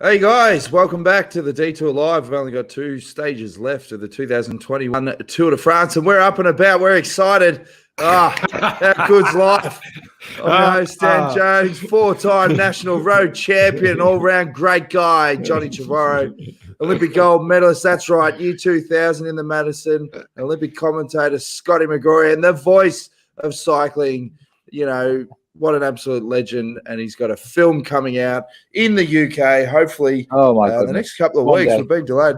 Hey guys, welcome back to the Detour Live. We've only got 2 stages left of the 2021 Tour de France, and we're up and about. We're excited. How good's life? I'm your host, Dan Jones, 4-time national road champion, all-round great guy, Johnny Trevorrow, Olympic gold medalist. That's right, year 2000 in the Madison, Olympic commentator Scotty McGrory, and the voice of cycling. You know, what an absolute legend. And he's got a film coming out in the UK, hopefully the next couple of weeks. We've been delayed.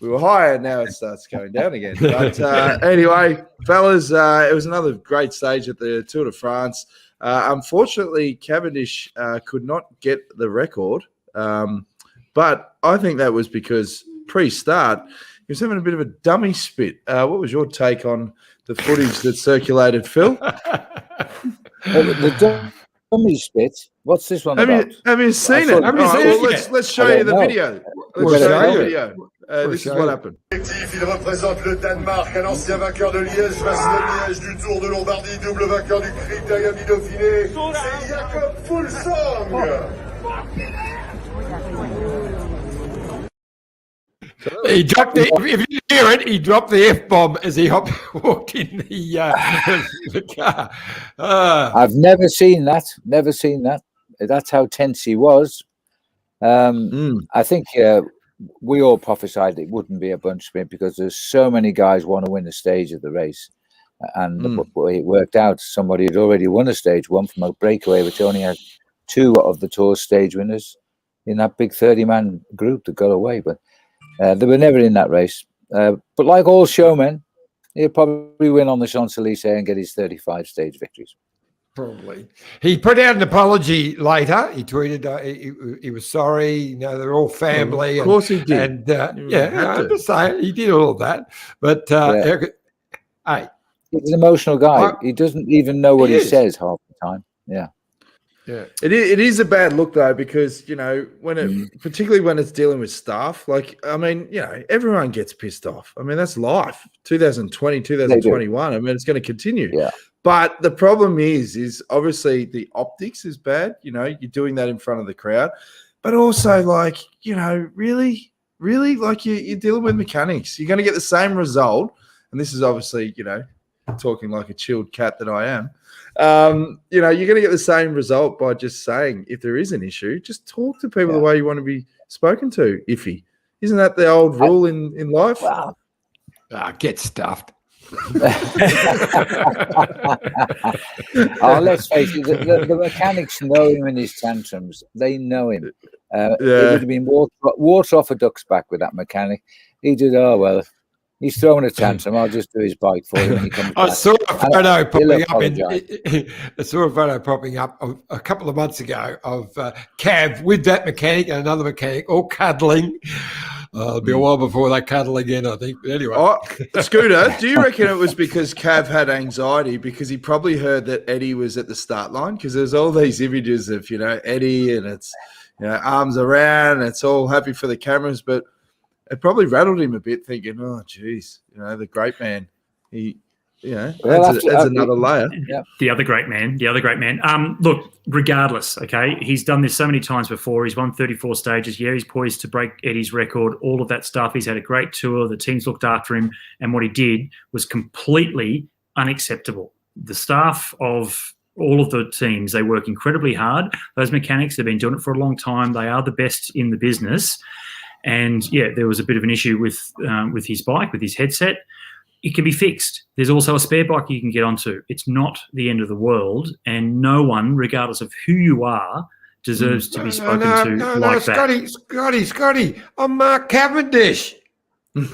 We were higher, now it starts going down again. But anyway, fellas, it was another great stage at the Tour de France. Unfortunately, Cavendish could not get the record. But I think that was because pre-start, he was having a bit of a dummy spit. What was your take on the footage that circulated, Phil? The dummy spit. What's this one about? Have you seen it? Let's show you the video. Let's show you the video. This is what happened. Il représente le Danemark, un ancien vainqueur de Liège, vainqueur de Liège, du Tour de Lombardie, double vainqueur du Critérium du Dauphiné. C'est Jakob Fuglsang. He dropped the. If you hear it, he dropped the F-bomb as he walked in the car. I've never seen that. Never seen that. That's how tense he was. I think we all prophesied it wouldn't be a bunch sprint because there's so many guys want to win a stage of the race, and it worked out. Somebody had already won a stage one from a breakaway, which only had 2 of the Tour stage winners in that big 30-man group that got away, but. They were never in that race. But like all showmen, he'll probably win on the Champs-Élysées and get his 35 stage victories. Probably. He put out an apology later. He tweeted he was sorry. You know, they're all family. Of course he did. And I'm just saying, he did all of that. But, hey. He's an emotional guy. He doesn't even know what he says half the time. Yeah. Yeah, it is a bad look though, because you know when particularly when it's dealing with staff. Like, I mean, you know, everyone gets pissed off. I mean, that's life. 2020, 2021. I mean, it's going to continue. Yeah. But the problem is obviously the optics is bad. You know, you're doing that in front of the crowd, but also like, you know, really, like you're dealing with mechanics. You're going to get the same result, and this is obviously, you know, talking like a chilled cat that I am. You know, you're going to get the same result by just saying, if there is an issue, just talk to people the way you want to be spoken to. Iffy, isn't that the old rule in life? Wow. Get stuffed. Let's face it, the mechanics know him in his tantrums. They know him. It would have been water off a duck's back with that mechanic. He did, he's throwing a tantrum. I'll just do his bike for him when he comes back. I saw a photo popping up a couple of months ago of Cav with that mechanic and another mechanic all cuddling. It'll be a while before they cuddle again, I think. But anyway. Scooter, do you reckon it was because Cav had anxiety because he probably heard that Eddie was at the start line? Because there's all these images of, you know, Eddie and it's, you know, arms around, and it's all happy for the cameras, but it probably rattled him a bit, thinking, "Oh, geez, you know, the great man." He, you know, adds another layer. Yeah. The other great man. Look, regardless, okay, he's done this so many times before. He's won 34 stages. Yeah, he's poised to break Eddie's record. All of that stuff. He's had a great tour. The team's looked after him, and what he did was completely unacceptable. The staff of all of the teams, they work incredibly hard. Those mechanics have been doing it for a long time. They are the best in the business. And yeah, there was a bit of an issue with his bike, with his headset. It can be fixed. There's also a spare bike you can get onto. It's not the end of the world, and no one, regardless of who you are, deserves to be spoken to like that. Scotty, I'm Mark Cavendish.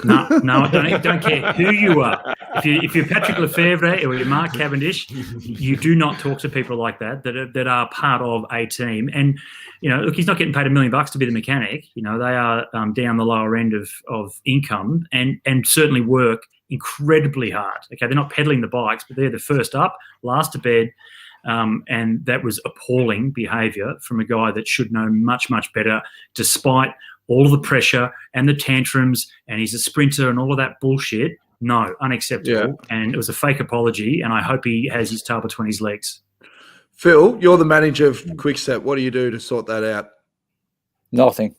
No, I don't care who you are. If you're Patrick Lefevre or you're Mark Cavendish, you do not talk to people like that are part of a team. And you know, look, he's not getting paid $1 million to be the mechanic. You know, they are down the lower end of income and certainly work incredibly hard. Okay, they're not peddling the bikes, but they're the first up, last to bed. And that was appalling behaviour from a guy that should know much, much better, despite all of the pressure and the tantrums, and he's a sprinter and all of that bullshit. No, unacceptable. Yeah. And it was a fake apology, and I hope he has his tail between his legs. Phil, you're the manager of Quickstep. What do you do to sort that out? Nothing.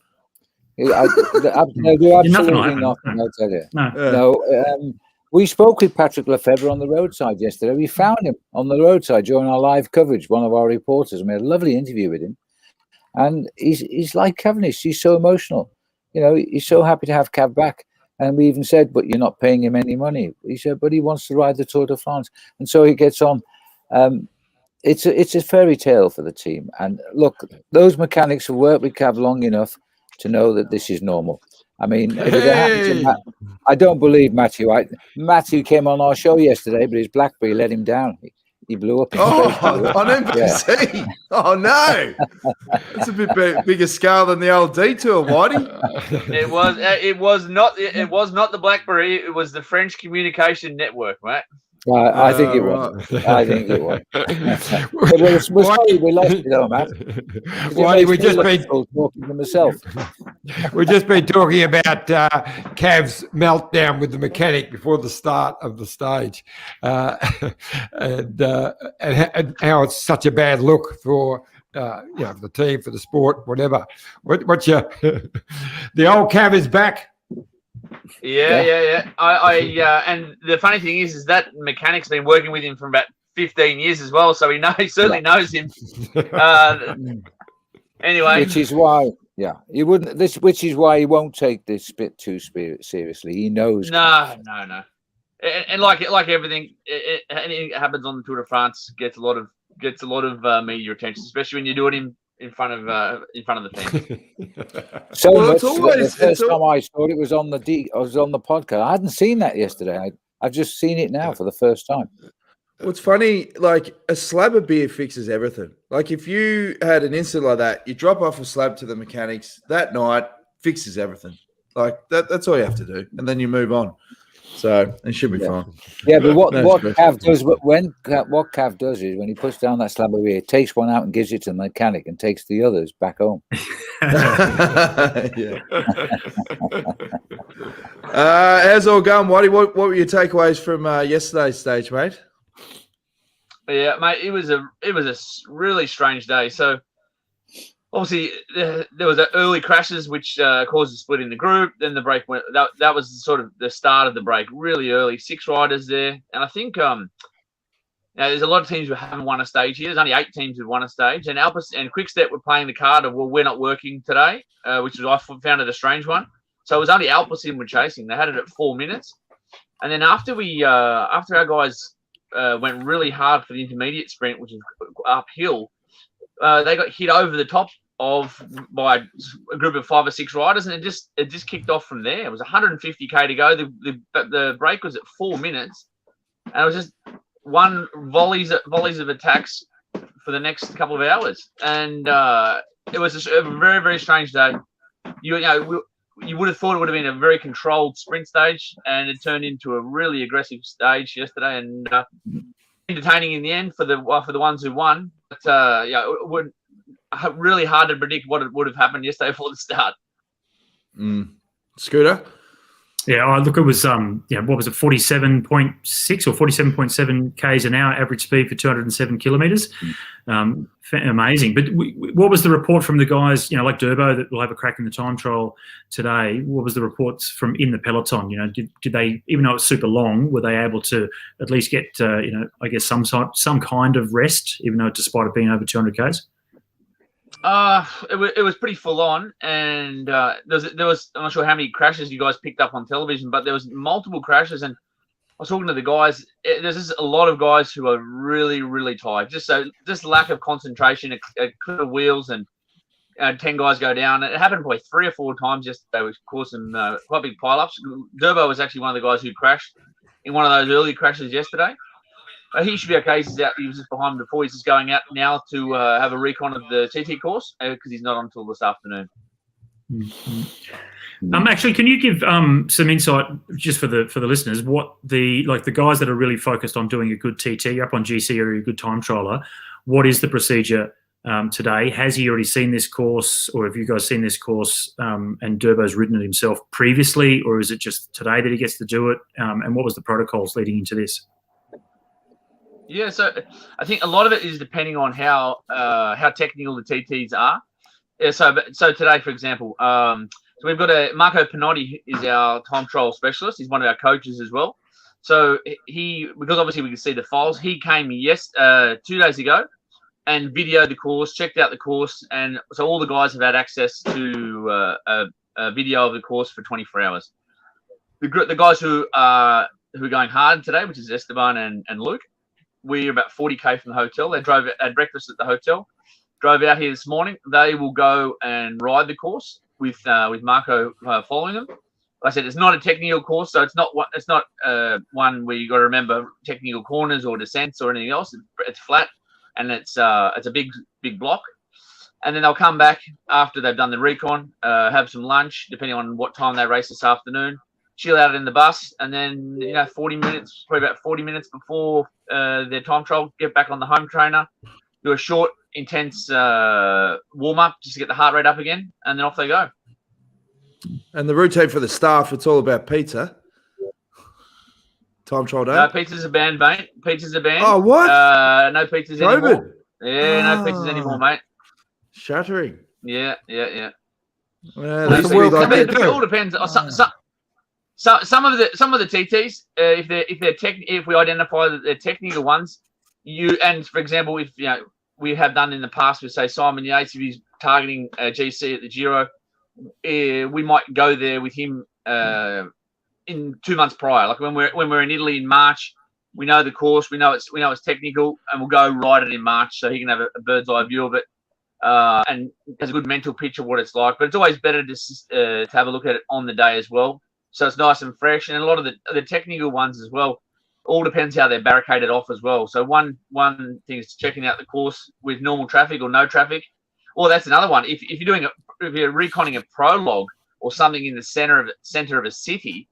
They'll do absolutely nothing. I'll tell you. No. We spoke with Patrick Lefebvre on the roadside yesterday. We found him on the roadside during our live coverage, one of our reporters, and we had a lovely interview with him. And he's like Cavendish. He's so emotional. You know, he's so happy to have Cav back. And we even said, but you're not paying him any money. He said, but he wants to ride the Tour de France. And so he gets on. It's a fairy tale for the team. And look, those mechanics have worked with Cav long enough to know that this is normal. I mean, if it happened to Matt, I don't believe Matthew. Matthew came on our show yesterday, but his BlackBerry let him down. He blew up. On NBC. Yeah. Oh no, that's a bit bigger scale than the old detour, Whitey. It was not the BlackBerry. It was the French Communication Network, mate. I think it was. I think it was. We're sorry we lost it, though, Matt. Why we just been talking to myself? We've just been talking about Cav's meltdown with the mechanic before the start of the stage, and how it's such a bad look for the team, for the sport, whatever. What's your the old Cav is back. Yeah. And the funny thing is that mechanic's been working with him for about 15 years as well, so he certainly knows him. Anyway, which is why, he wouldn't. Which is why he won't take this bit too seriously. He knows. No. And like everything, anything that happens on the Tour de France gets a lot of media attention, especially when you do it in front of the team. So much. The first time I saw it was on the podcast. I hadn't seen that yesterday. I've just seen it now for the first time. What's funny, like a slab of beer fixes everything. Like if you had an incident like that, you drop off a slab to the mechanics that night, fixes everything. Like that's all you have to do, and then you move on. So it should be fine. Yeah, but what Cav does, what Cav does is when he puts down that slab of beer, takes one out and gives it to the mechanic and takes the others back home. How's all going, Whitey? What were your takeaways from yesterday's stage, mate? Yeah, mate, it was a really strange day. So obviously there was early crashes which caused a split in the group. Then the break went. That was sort of the start of the break, really early. 6 riders there, and I think there's a lot of teams who haven't won a stage here. There's only 8 teams who've won a stage, and Alpes and Quickstep were playing the card of, well, we're not working today, which was, I found it a strange one. So it was only Alpecin were chasing. They had it at 4 minutes, and then after our guys went really hard for the intermediate sprint, which is uphill, they got hit over the top by a group of 5 or 6 riders, and it just kicked off from there. It was 150k to go. The break was at 4 minutes, and it was just volleys of attacks for the next couple of hours, and it was just a very, very strange day. You would have thought it would have been a very controlled sprint stage, and it turned into a really aggressive stage yesterday, and entertaining in the end for the ones who won. But it would really hard to predict what it would have happened yesterday before the start. Scooter. Yeah, look, it was what was it, 47.6 or 47.7 k's an hour average speed for 207 kilometres. Amazing. But what was the report from the guys? Like Durbo, that will have a crack in the time trial today. What was the reports from in the peloton? Did they, even though it's super long, were they able to at least get I guess some kind of rest, even though despite it being over 200 k's? It was pretty full on, and there was I'm not sure how many crashes you guys picked up on television, but there was multiple crashes, and I was talking to the guys. There's just a lot of guys who are really, really tired. Just lack of concentration, a clip of wheels, and 10 guys go down. It happened probably 3 or 4 times yesterday, which caused some quite big pile-ups. Durbo was actually one of the guys who crashed in one of those early crashes yesterday. He should be okay. He was just behind before. He's just going out now to have a recon of the TT course because he's not on until this afternoon. Actually, can you give some insight just for the listeners? What the guys that are really focused on doing a good TT up on GC or a good time trialer? What is the procedure today? Has he already seen this course, or have you guys seen this course? And Durbo's ridden it himself previously, or is it just today that he gets to do it? And what was the protocols leading into this? Yeah, so I think a lot of it is depending on how technical the TTs are. Yeah, so today, for example, So we've got Marco Pinotti is our time trial specialist. He's one of our coaches as well. So because obviously we can see the files, he came 2 days ago and videoed the course, checked out the course, and so all the guys have had access to a video of the course for 24 hours. The guys who are going hard today, which is Esteban and Luke, we're about 40k from the hotel. They had breakfast at the hotel, drove out here this morning. They will go and ride the course with Marco following them. Like I said, it's not a technical course, so it's not one where you got to remember technical corners or descents or anything else. It's flat, and it's a big block. And then they'll come back after they've done the recon, have some lunch, depending on what time they race this afternoon, chill out in the bus, and then 40 minutes, probably about 40 minutes before their time trial, get back on the home trainer, do a short, intense warm up just to get the heart rate up again, and then off they go. And the routine for the staff, it's all about pizza. Time trial day. No, pizza's a banned, mate. Pizza's a ban. Oh, what? No pizzas anymore. Yeah, no pizzas anymore, mate. Shattering. Yeah. Well, it all depends. Some of the TTs, if we identify that they're technical ones, for example, if we have done in the past with say Simon Yates, if he's targeting GC at the Giro, we might go there with him in 2 months prior. Like when we're in Italy in March, we know the course, we know it's technical, and we'll go ride it in March so he can have a bird's eye view of it. And has a good mental picture of what it's like. But it's always better to have a look at it on the day as well, so it's nice and fresh. And a lot of the technical ones as well, all depends how they're barricaded off as well. So one thing is checking out the course with normal traffic or no traffic. Or that's another one. If you're reconning a prologue or something in the center of a city,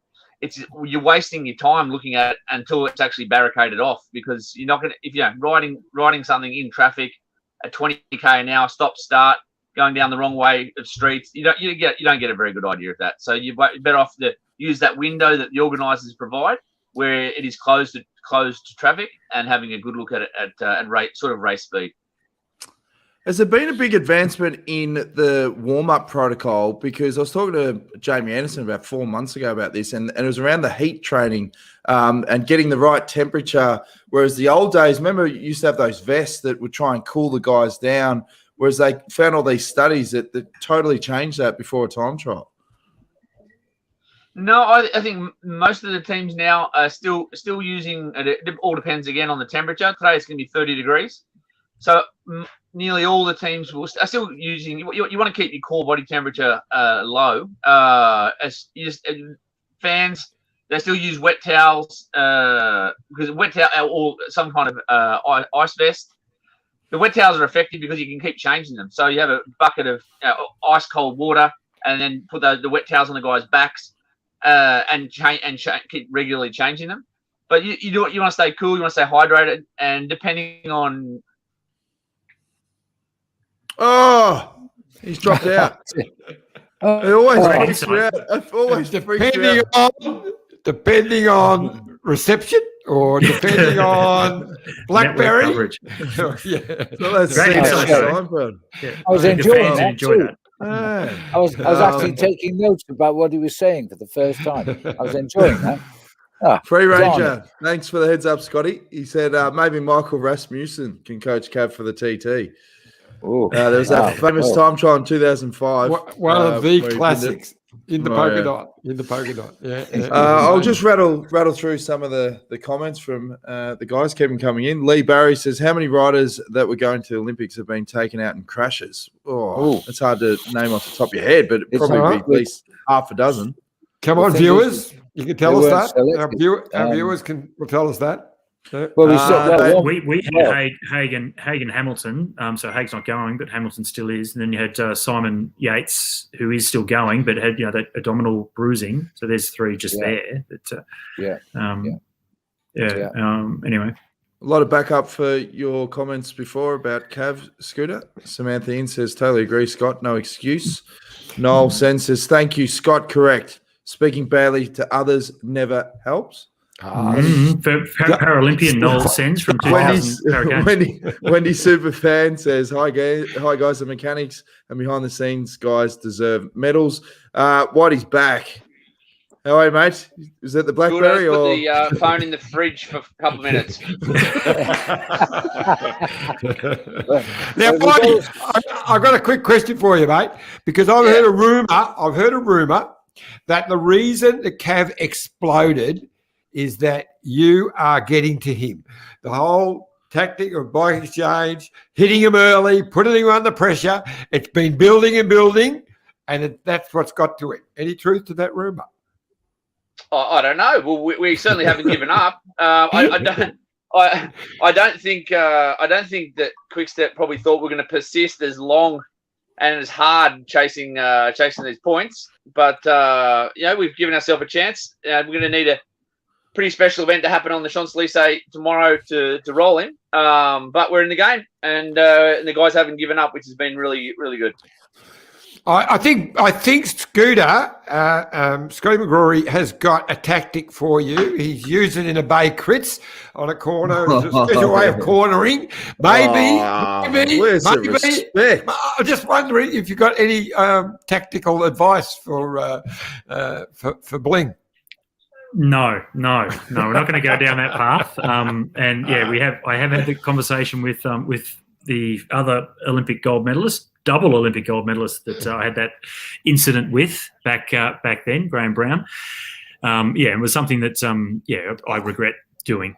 you're wasting your time looking at it until it's actually barricaded off, because you're not going to, if you're riding something in traffic at 20k an hour, stop start, going down the wrong way of streets, you don't get a very good idea of that. So you're better off to use that window that the organisers provide, where it is closed to traffic, and having a good look at it at race speed. Has there been a big advancement in the warm-up protocol? Because I was talking to Jamie Anderson about 4 months ago about this, and it was around the heat training and getting the right temperature. Whereas the old days, remember, you used to have those vests that would try and cool the guys down, whereas they found all these studies that totally changed that before a time trial. No, I think most of the teams now are still using, it all depends again on the temperature. Today it's going to be 30 degrees. So nearly all the teams are still using, you want to keep your core body temperature low. Fans, they still use wet towels because wet towel or some kind of ice vest. The wet towels are effective because you can keep changing them. So you have a bucket of ice cold water, and then put the wet towels on the guys' backs and keep regularly changing them. But you want to stay cool, you want to stay hydrated, and depending on. Oh, he's dropped out. It always freaks you out. It always freaks you out. Depending on reception or depending on BlackBerry. Yeah. So that's I was enjoying that too. I was actually taking notes about what he was saying for the first time. I was enjoying that. Free Ranger, thanks for the heads up, Scotty. He said maybe Michael Rasmussen can coach Cav for the TT. There was that famous time trial in 2005. One of the classics in the polka dot. In the polka dot. Yeah. I'll just rattle through some of the comments from the guys keep them coming in. Lee Barry says, how many riders that were going to the Olympics have been taken out in crashes? It's hard to name off the top of your head, but probably be at least half a dozen. Come on, viewers. You can tell us that. Our viewers will tell us that. Well, we had Hagen Hamilton. So Haig's not going, but Hamilton still is. And then you had Simon Yates, who is still going, but had that abdominal bruising. So there's three just there. But, anyway, a lot of backup for your comments before about Cav Scooter. Samantha In says, totally agree, Scott. No excuse. Noel Sen says, thank you, Scott. Correct. Speaking badly to others never helps. Paralympian Noel Sens from 2000 Hurricanes. Wendy Superfan says, hi guys, the mechanics and behind the scenes guys deserve medals. Whitey's back. How are you, mate? Is that the BlackBerry? Put or the phone in the fridge for a couple of minutes. Now, Whitey, I've got a quick question for you, mate, because I've heard a rumor that the reason the Cav exploded is that you are getting to him. The whole tactic of bike exchange, hitting him early, putting him under pressure, it's been building and building, and that's what's got to it. Any truth to that rumor? I don't know. Well, we certainly haven't given up. I don't think that Quickstep probably thought we're going to persist as long and as hard chasing these points. But we've given ourselves a chance. We're going to need a pretty special event to happen on the Champs-Élysées tomorrow to roll in. But we're in the game, and the guys haven't given up, which has been really, really good. I think Scotty McGrory has got a tactic for you. He's using it in a Bay Crits on a corner. It's a special way of cornering. Maybe. Where's the respect? I'm just wondering if you've got any tactical advice for Bling. No, we're not going to go down that path. I have had the conversation with the other Olympic gold medalist, double Olympic gold medalist that I had that incident with back then, Graham Brown. It was something that I regret doing.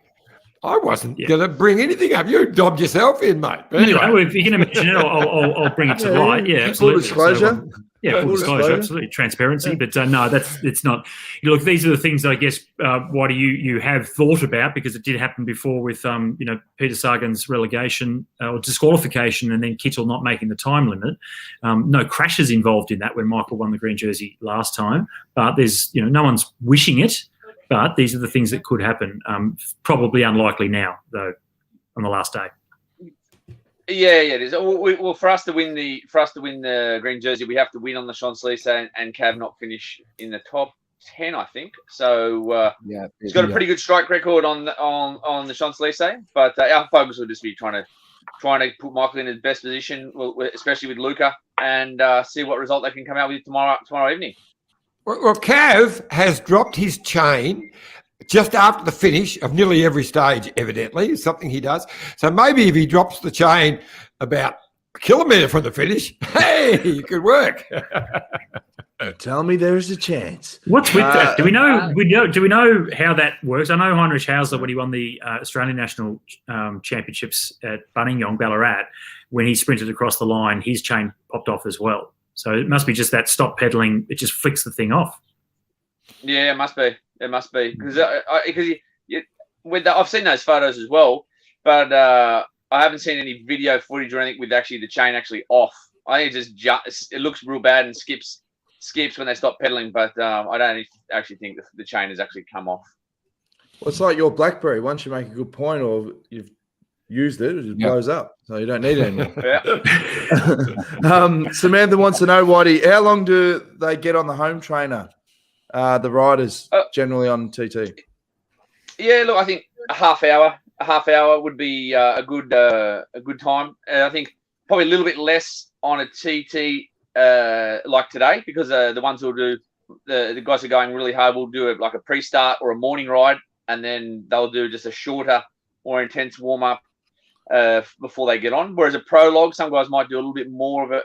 I wasn't going to bring anything up. You dobbed yourself in, mate. But anyway. No, if you can mention it, I'll bring it to light. Yeah, absolutely. Full disclosure. Full disclosure, absolutely. Transparency. But no, it's not. Look, these are the things I guess, Whitey, you have thought about, because it did happen before with, Peter Sagan's relegation or disqualification, and then Kittel not making the time limit. No crashes involved in that when Michael won the green jersey last time. But there's, no one's wishing it. But these are the things that could happen. Probably unlikely now, though, on the last day. Yeah, it is. Well, for us to win the green jersey, we have to win on the Champs-Élysées and Cav not finish in the top 10, I think. So he's got a pretty good strike record on the Champs-Élysées. But our focus will just be trying to put Michael in his best position, especially with Luca, and see what result they can come out with tomorrow evening. Well, Cav has dropped his chain just after the finish of nearly every stage, evidently. It's something he does. So maybe if he drops the chain about a kilometre from the finish, hey, it could work. Tell me there's a chance. What's with that? Do we know how that works? I know Heinrich Hausler, when he won the Australian National Championships at Buninyong, Ballarat, when he sprinted across the line, his chain popped off as well. So it must be just that stop pedaling. It just flicks the thing off. Yeah, it must be. It must be because I've seen those photos as well, but I haven't seen any video footage or anything with actually the chain actually off. I think it looks real bad and skips when they stop pedaling, but I don't actually think the chain has actually come off. Well, it's like your BlackBerry. Once you make a good point or you've used it, it just blows up, so you don't need it anymore. Samantha wants to know, Whitey, how long do they get on the home trainer, the riders generally on TT? Yeah, look, I think a half hour would be a good time. I think probably a little bit less on a TT like today, because the ones who'll do the guys who are going really hard will do like a pre-start or a morning ride, and then they'll do just a shorter, more intense warm-up before they get on. Whereas a prologue, some guys might do a little bit more of it,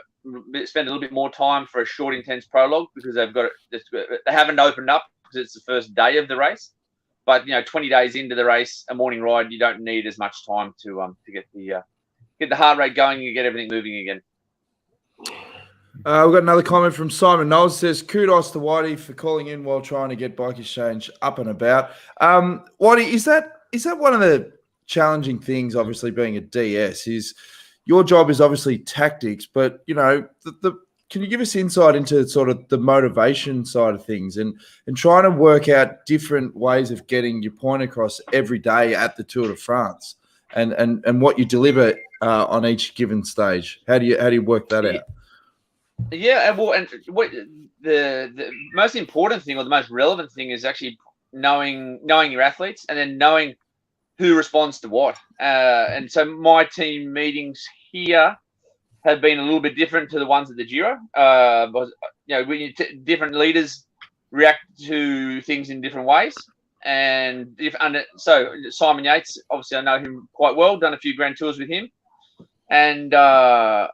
spend a little bit more time for a short, intense prologue, because they haven't opened up because it's the first day of the race. But 20 days into the race, a morning ride, you don't need as much time to get the heart rate going and get everything moving again. We've got another comment from Simon Knowles. Says, kudos to Whitey for calling in while trying to get Bike Exchange up and about. Whitey, is that one of the challenging things, obviously being a DS, is your job is obviously tactics, but can you give us insight into sort of the motivation side of things and trying to work out different ways of getting your point across every day at the Tour de France and what you deliver on each given stage? How do you work that out? Yeah, well, and what the most important thing or the most relevant thing is actually knowing your athletes, and then knowing who responds to what. And so my team meetings here have been a little bit different to the ones at the Giro. Different leaders react to things in different ways. And so Simon Yates, obviously I know him quite well, done a few Grand Tours with him. And the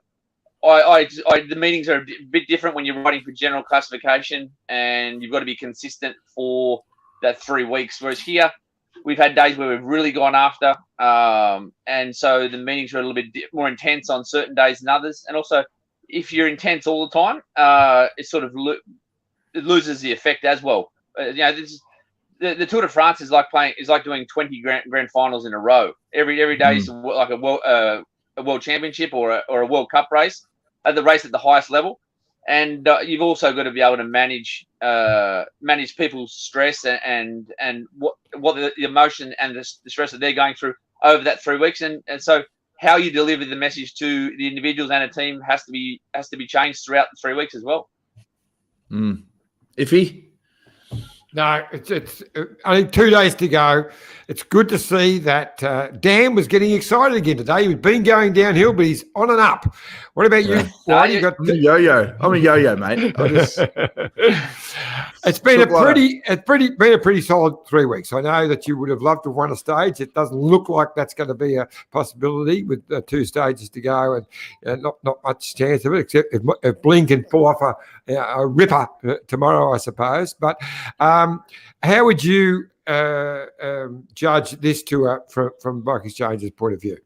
meetings are a bit different when you're writing for general classification, and you've got to be consistent for that 3 weeks. Whereas here, we've had days where we've really gone after, and so the meetings are a little bit more intense on certain days than others. And also, if you're intense all the time, it sort of it loses the effect as well. The Tour de France is like doing 20 grand finals in a row. Every day is like a world championship or a World Cup race, the race at the highest level. And you've also got to be able to manage people's stress and what the emotion and the stress that they're going through over that 3 weeks. And so how you deliver the message to the individuals and a team has to be changed throughout the 3 weeks as well. Iffy? No, it's only 2 days to go. It's good to see that Dan was getting excited again today. He's been going downhill, but he's on and up. What about you? I'm a yo-yo, mate. It's been a pretty solid 3 weeks. I know that you would have loved to have won a stage. It doesn't look like that's going to be a possibility with 2 stages to go, and not much chance of it, except if Blink can pull off a ripper tomorrow, I suppose. But how would you judge this tour from Bike Exchange's point of view?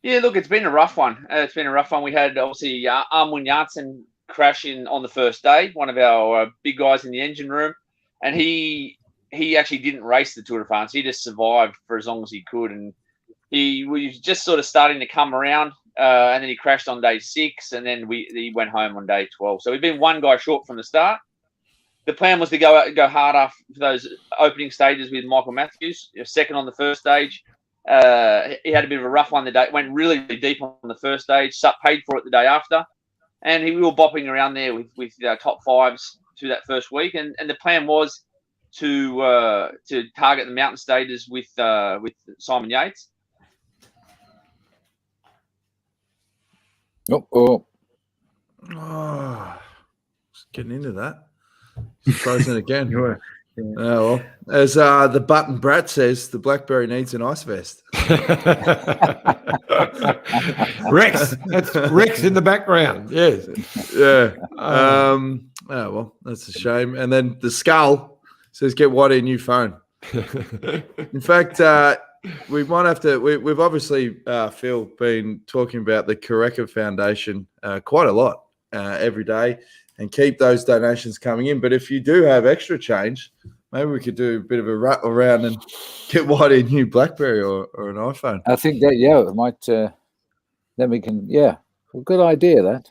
Yeah, look, it's been a rough one. We had obviously Armin Janssen crashing on the first day, one of our big guys in the engine room, and he actually didn't race the Tour de France. He just survived for as long as he could, and he was just sort of starting to come around, and then he crashed on day 6, and then he went home on day 12. So we've been one guy short from the start. The plan was to go harder for those opening stages with Michael Matthews, second on the first stage. He had a bit of a rough one the day. Went really deep on the first stage. Paid for it the day after, and we were bopping around there with top fives through that first week. And the plan was to target the mountain stages with Simon Yates. Getting into that. Frozen again. Well, as the Button Brat says, the Blackberry needs an ice vest. Rex, that's Rex in the background. Yes. Yeah. Well, that's a shame. And then the Skull says, "Get Whitey a new phone." In fact, we might have to. We've obviously, Phil, been talking about the Kareka Foundation quite a lot every day. And keep those donations coming in. But if you do have extra change, maybe we could do a bit of a rattle around and get Whitey a new BlackBerry or an iPhone. I think that, it might, then we can, well, good idea, that.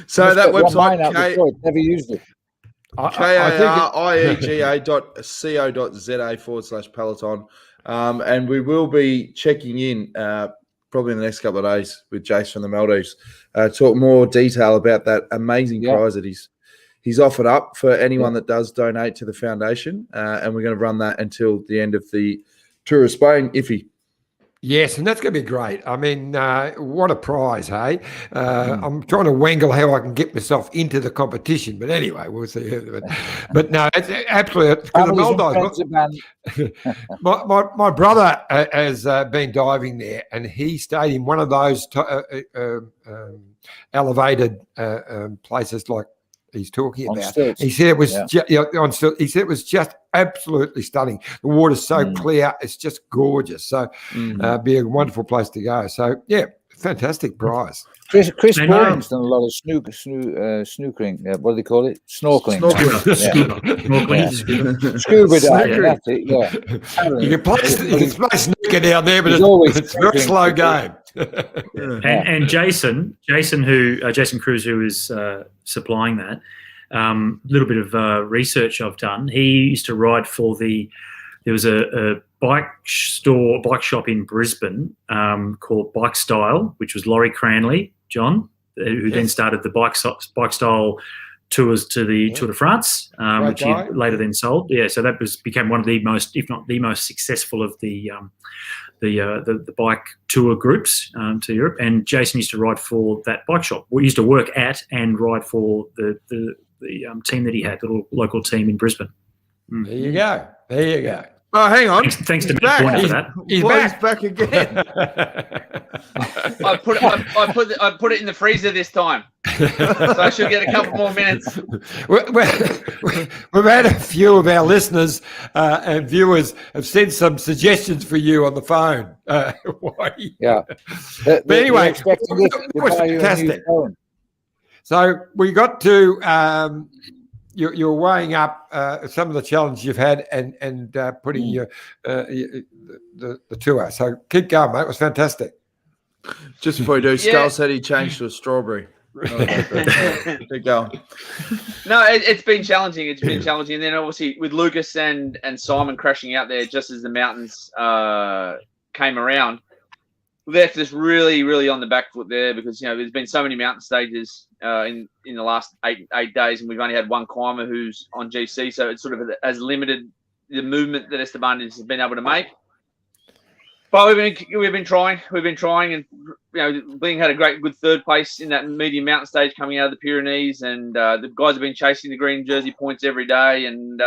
So that website, never used it. kariega.co.za/Peloton. And we will be checking in probably in the next couple of days with Jace from the Maldives, talk more detail about that amazing prize that he's offered up for anyone that does donate to the foundation. And we're going to run that until the end of the Tour of Spain, Iffy. Yes, and that's going to be great. I mean, what a prize, hey? I'm trying to wangle how I can get myself into the competition. But anyway, we'll see. But no, it's absolutely. My brother has been diving there, and he stayed in one of those elevated places like he's talking about. He said it was he said it was just absolutely stunning. The water's so clear, it's just gorgeous. So be a wonderful place to go. So fantastic prize. Chris Boring's done a lot of snookering. What do they call it? Snorkeling. Scuba diving. That's it. Yeah. You can play snooker down there, but it's a very slow game. And Jason Cruz, who is supplying that, little bit of research I've done. He used to ride for there was a bike shop in Brisbane called Bike Style, which was Laurie Cranley, John, who then started the Bike Style tours to the Tour de France, which he guy. later then sold. Yeah, so that became one of the most, if not the most successful of the bike tour groups to Europe. And Jason used to ride for that bike shop. We used to work at and ride for the team that he had, the local team in Brisbane. There you go. There you go. Oh, hang on. Thanks to He's Matt back. Pointer for that. He's Well, back. he's back again. I put it in the freezer this time, so I should get a couple more minutes. We've had a few of our listeners and viewers have sent some suggestions for you on the phone. Whitey. Yeah. But anyway, expecting it to it was buy you a new fantastic. phone. So we got to you're weighing up some of the challenges you've had and putting your the tour. So keep going, mate. It was fantastic. Just before we do, Yeah. Skull said he changed to a strawberry. Keep going. No, it's been challenging. It's been challenging. And then obviously with Lucas and Simon crashing out there just as the mountains came around, left us really, really on the back foot there because, there's been so many mountain stages in the last eight days, and we've only had one climber who's on GC, so it sort of has limited the movement that Esteban has been able to make. But we've been trying, and Bling had a good third place in that medium mountain stage coming out of the Pyrenees, and the guys have been chasing the green jersey points every day, and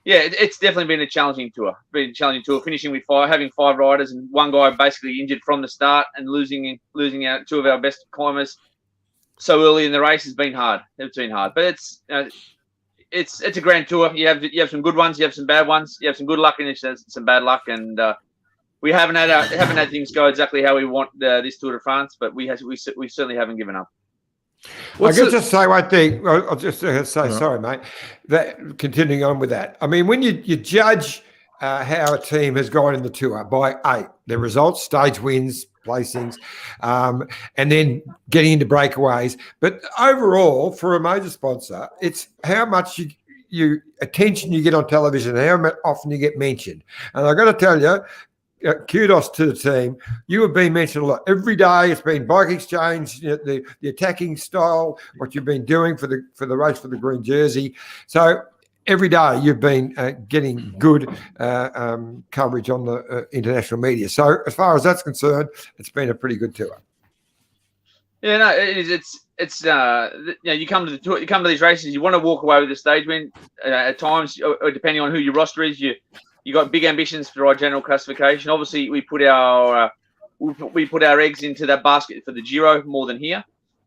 it's definitely been a challenging tour. Finishing with having 5 riders and one guy basically injured from the start and losing out 2 of our best climbers so early in the race has been hard. It's been hard, but it's a grand tour. You have some good ones, you have some bad ones, you have some good luck and some bad luck, and we haven't had things go exactly how we want this Tour de France, but we certainly haven't given up. I can just say one thing. I'll just say, sorry, mate. That continuing on with that. I mean, when you judge how a team has gone in the tour by 8, the results, stage wins, placings, and then getting into breakaways. But overall, for a major sponsor, it's how much attention you get on television, how often you get mentioned. And I've got to tell you, kudos to the team. You have been mentioned a lot. Every day it's been bike exchange, the attacking style, what you've been doing for the race for the green jersey. So every day you've been getting good coverage on the international media. So as far as that's concerned, it's been a pretty good tour. Yeah, no, it is. It's you come to the tour, you come to these races, you want to walk away with the stage win. At times, or depending on who your roster is, you got big ambitions for our general classification. Obviously, we put our eggs into that basket for the Giro more than here,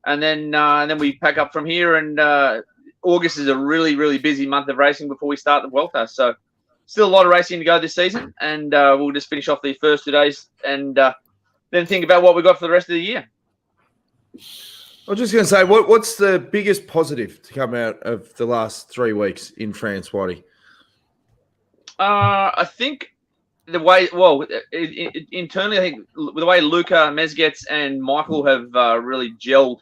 and then we pack up from here. And August is a really, really busy month of racing before we start the Vuelta. So still a lot of racing to go this season, and we'll just finish off the first 2 days and then think about what we got for the rest of the year. I was just going to say, what's the biggest positive to come out of the last 3 weeks in France, Whitey? I think the way, internally, I think the way Luca, Mezgets, and Michael have really gelled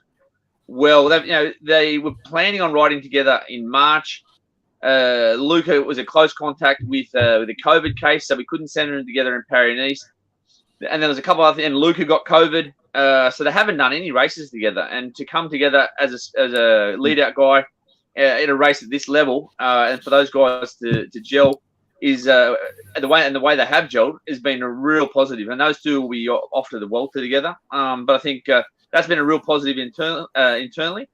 well. They were planning on riding together in March. Luca was a close contact with a COVID case, so we couldn't send them together in Paris-Nice. And there was a couple other things, and Luca got COVID, so they haven't done any races together. And to come together as a lead-out guy in a race at this level, and for those guys to gel, is the way they have gelled has been a real positive, and those two will be off to the Vuelta together. But I think that's been a real positive internally,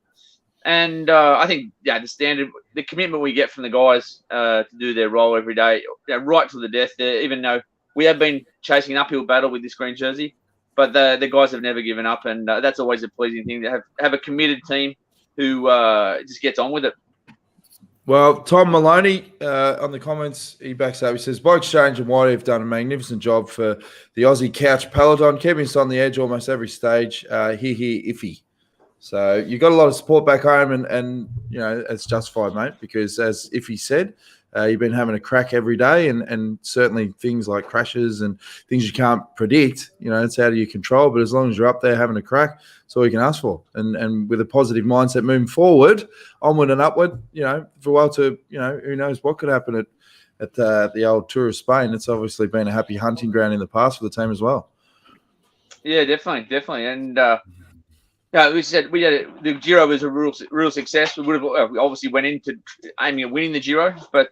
and I think the commitment we get from the guys to do their role every day, right to the death. Even though we have been chasing an uphill battle with this green jersey, but the guys have never given up, and that's always a pleasing thing to have a committed team who just gets on with it. Well, Tom Maloney on the comments, he backs up. He says, Bike Exchange and Whitey have done a magnificent job for the Aussie couch peloton, keeping us on the edge almost every stage. Iffy. So you got a lot of support back home, and it's justified, mate, because as Iffy said, you've been having a crack every day, and certainly things like crashes and things you can't predict, it's out of your control. But as long as you're up there having a crack, that's all you can ask for. And with a positive mindset moving forward, onward and upward, for well to, who knows what could happen at the old Tour of Spain. It's obviously been a happy hunting ground in the past for the team as well. Yeah, definitely. And Yeah, we said the Giro was a real success. We we obviously went into aiming at winning the Giro, but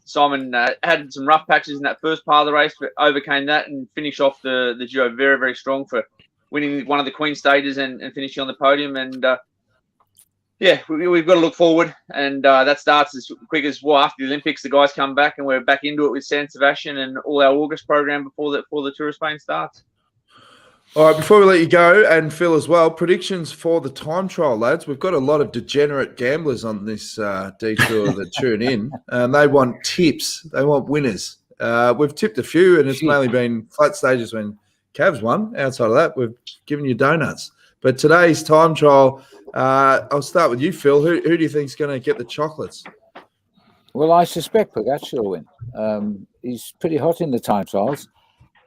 Simon had some rough patches in that first part of the race, but overcame that and finished off the Giro very, very strong for winning one of the Queen stages and finishing on the podium. And we've got to look forward, and that starts as quick as after the Olympics. The guys come back, and we're back into it with San Sebastian and all our August program before the Tour of Spain starts. All right, before we let you go, and Phil as well, predictions for the time trial, lads. We've got a lot of degenerate gamblers on this detour that tune in, and they want tips. They want winners. We've tipped a few, and it's mainly been flat stages when Cavs won. Outside of that, we've given you donuts. But today's time trial, I'll start with you, Phil. Who do you think is going to get the chocolates? Well, I suspect Pogacar will win. He's pretty hot in the time trials.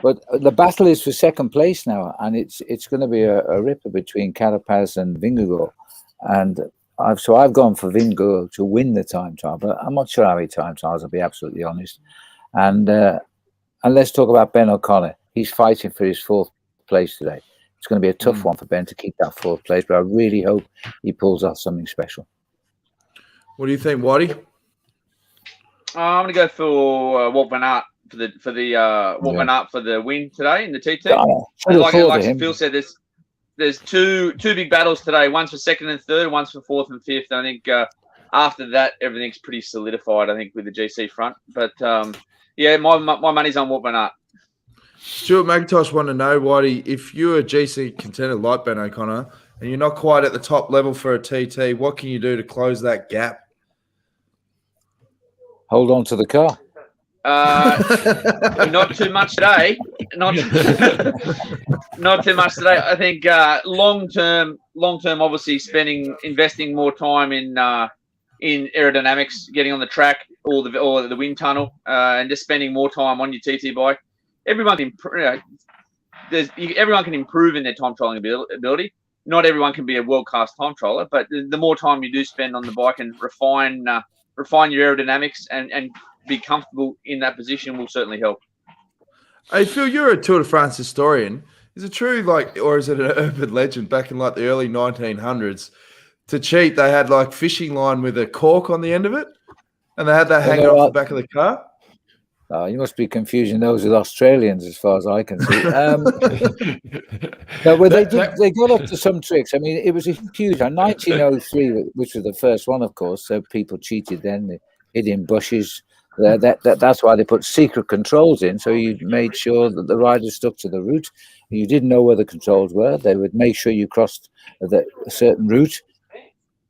But the battle is for second place now, and it's going to be a ripper between Carapaz and Vingegaard. And I've gone for Vingegaard to win the time trial, but I'm not sure how many time trials, I'll be absolutely honest. And let's talk about Ben O'Connor. He's fighting for his fourth place today. It's going to be a tough one for Ben to keep that fourth place, but I really hope he pulls off something special. What do you think, Waddy? I'm going to go for Wout van Aert. For the what went up for the win today in the TT. Like Phil said, there's two big battles today. One's for second and third, one's for fourth and fifth. I think after that, everything's pretty solidified. I think with the GC front. But my money's on Wout van Aert. Stuart McIntosh want to know, Whitey, if you're a GC contender like Ben O'Connor and you're not quite at the top level for a TT, what can you do to close that gap? Hold on to the car. Not too much today. Not too much today. I think long term, obviously investing more time in aerodynamics, getting on the track, or the wind tunnel, and just spending more time on your TT bike. Everyone can improve in their time trialing ability. Not everyone can be a world class time trialer, but the more time you do spend on the bike and refine your aerodynamics and be comfortable in that position will certainly help. Hey Phil, you're a Tour de France historian. Is it true, or is it an urban legend back in the early 1900s? To cheat, they had fishing line with a cork on the end of it, and they had that hanging off the back of the car. Oh, you must be confusing those with Australians, as far as I can see. No, well, they got up to some tricks. I mean, it was a huge. 1903, which was the first one, of course. So people cheated then. They hid in bushes. That's why they put secret controls in, so you made sure that the riders stuck to the route. You didn't know where the controls were. They would make sure you crossed a certain route.